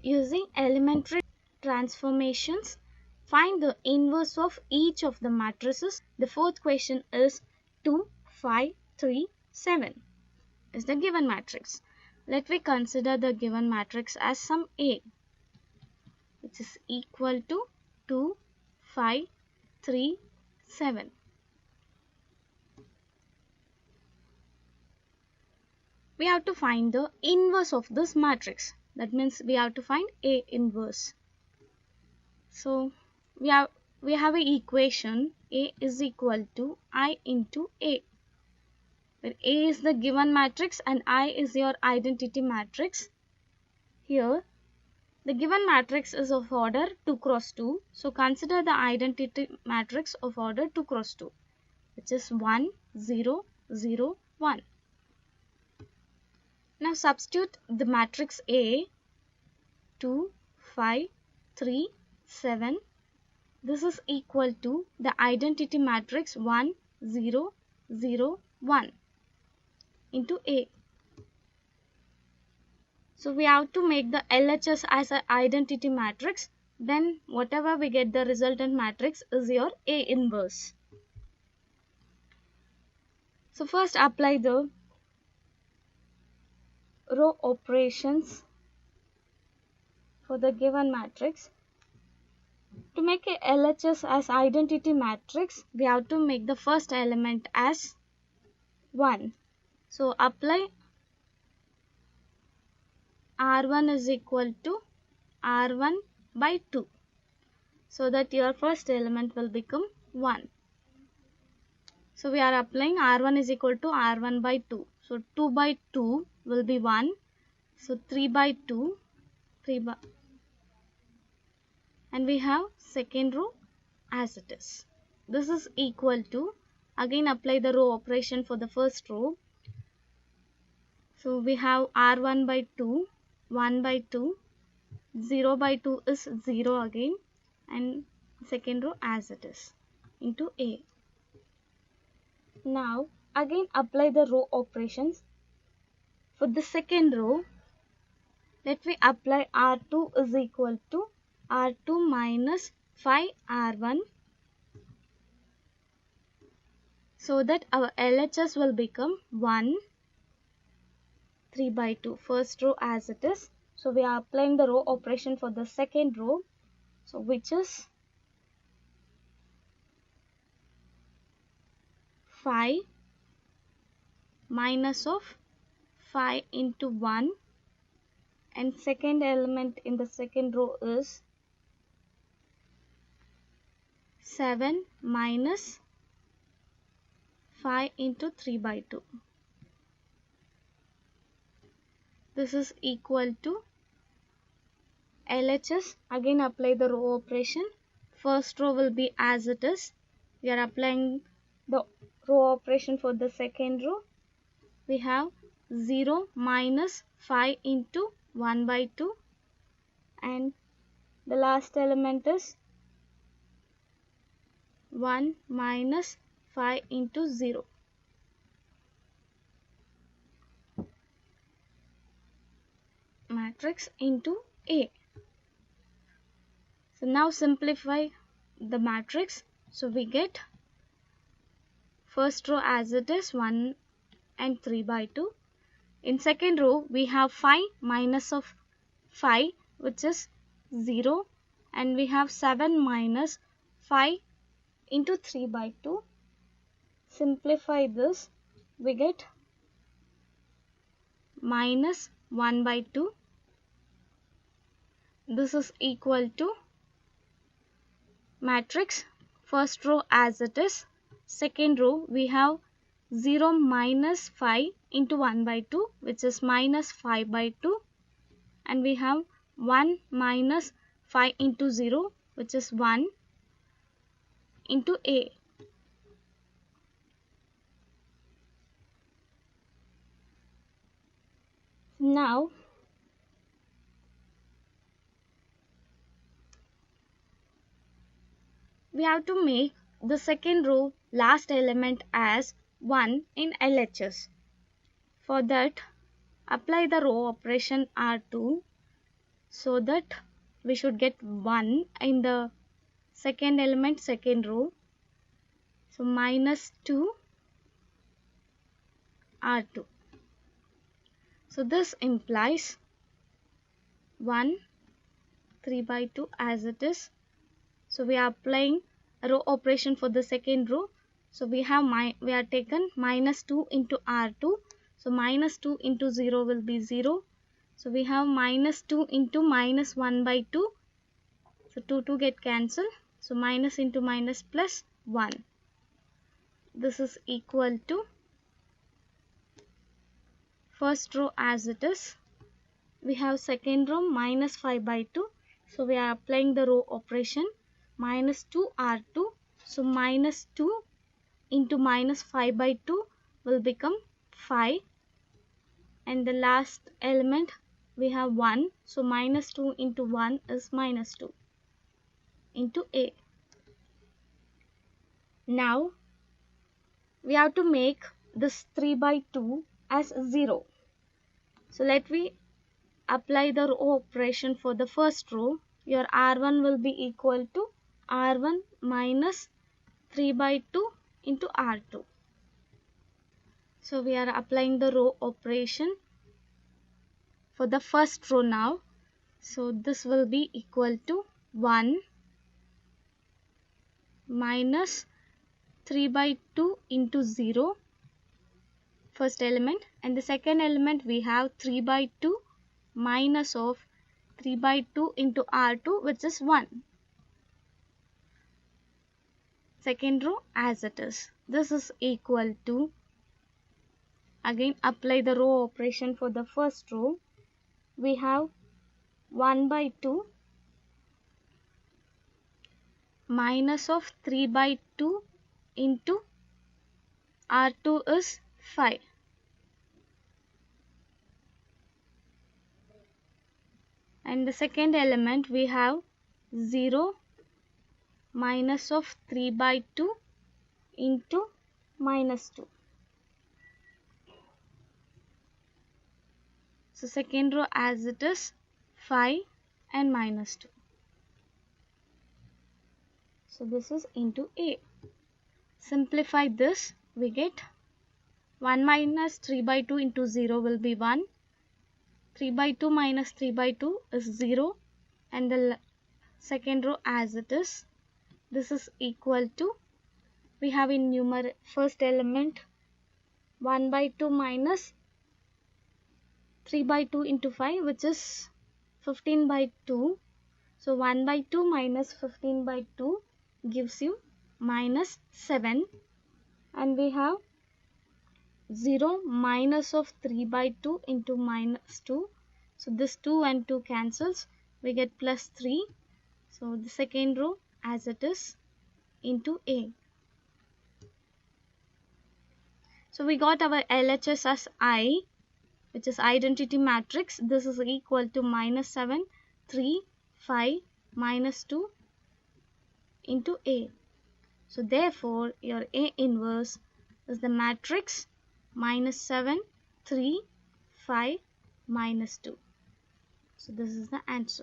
Using elementary transformations, find the inverse of each of the matrices. The fourth question is 2, 5, 3, 7 is the given matrix. Let me consider the given matrix as some A, which is equal to 2, 5, 3, 7. We have to find the inverse of this matrix. That means we have to find A inverse. So we have an equation A is equal to I into A, where A is the given matrix and I is your identity matrix. Here the given matrix is of order 2 cross 2. So consider the identity matrix of order 2 cross 2, which is 1, 0, 0, 1. Now substitute the matrix A, 2, 5, 3, 7. This is equal to the identity matrix 1, 0, 0, 1 into A. So we have to make the LHS as an identity matrix. Then whatever we get, the resultant matrix is your A inverse. So first apply the row operations for the given matrix. To make a LHS as identity matrix, we have to make the first element as 1. So apply R1 is equal to R1 by 2, so that your first element will become 1. So we are applying R1 is equal to R1 by 2. So 2 by 2 will be 1. So 3 by 2, 3 by, and we have second row as it is. This is equal to, again apply the row operation for the first row. So we have R1 by 2, 1 by 2, 0 by 2 is 0 again, and second row as it is into A. Now again apply the row operations. For the second row, let me apply R2 is equal to R2 minus 5R1, so that our LHS will become 1, 3 by 2, first row as it is. So we are applying the row operation for the second row, so which is 5 minus of 5 into 1, and second element in the second row is 7 minus 5 into 3 by 2. This is equal to LHS. Again apply the row operation. First row will be as it is. We are applying the row operation for the second row. We have 0 minus 5 into 1 by 2, and the last element is 1 minus 5 into 0. Matrix into A. So now simplify the matrix. So we get first row as it is 1 and 3 by 2. In second row we have 5 minus of 5, which is 0, and we have 7 minus 5 into 3 by 2. Simplify this, we get minus 1 by 2. This is equal to matrix first row as it is. Second row we have 0 minus 5 into 1 by 2, which is minus 5 by 2, and we have 1 minus 5 into 0, which is 1 into A. Now we have to make the second row last element as 1 in LHS. For that, apply the row operation R2. so that we should get 1 in the second element, second row. So minus 2 R2. So this implies 1 3 by 2 as it is. So we are applying a row operation for the second row. So we are taken minus 2 into R2. So minus 2 into 0 will be 0. So we have minus 2 into minus 1 by 2. So 2 get cancelled. So minus into minus plus 1. This is equal to first row as it is. We have second row minus 5 by 2. So we are applying the row operation minus 2 R2. So minus 2 into minus 5 by 2 will become 5. And the last element we have 1. So minus 2 into 1 is minus 2 into A. Now we have to make this 3 by 2 as 0. So let me apply the row operation for the first row. Your R1 will be equal to R1 minus 3 by 2 into R2. So we are applying the row operation for the first row now. So this will be equal to 1 minus 3 by 2 into 0, first element, and the second element we have 3 by 2 minus of 3 by 2 into R2, which is 1. Second row as it is. This is equal to, again apply the row operation for the first row. We have 1 by 2 minus of 3 by 2 into R2 is 5. And the second element we have 0 minus of 3 by 2 into minus 2. So second row as it is 5 and minus 2. So this is into A. Simplify this, we get 1 minus 3 by 2 into 0 will be 1. 3 by 2 minus 3 by 2 is 0. And the second row as it is. This is equal to, we have in numerator first element 1 by 2 minus 3 by 2 into 5, which is 15 by 2. So 1 by 2 minus 15 by 2 gives you minus 7. And we have 0 minus of 3 by 2 into minus 2. So this 2 and 2 cancels. We get plus 3. So the second row as it is into A. So we got our LHS as I, which is identity matrix. This is equal to minus 7, 3, 5, minus 2 into A. So therefore your A inverse is the matrix minus 7, 3, 5, minus 2. So this is the answer.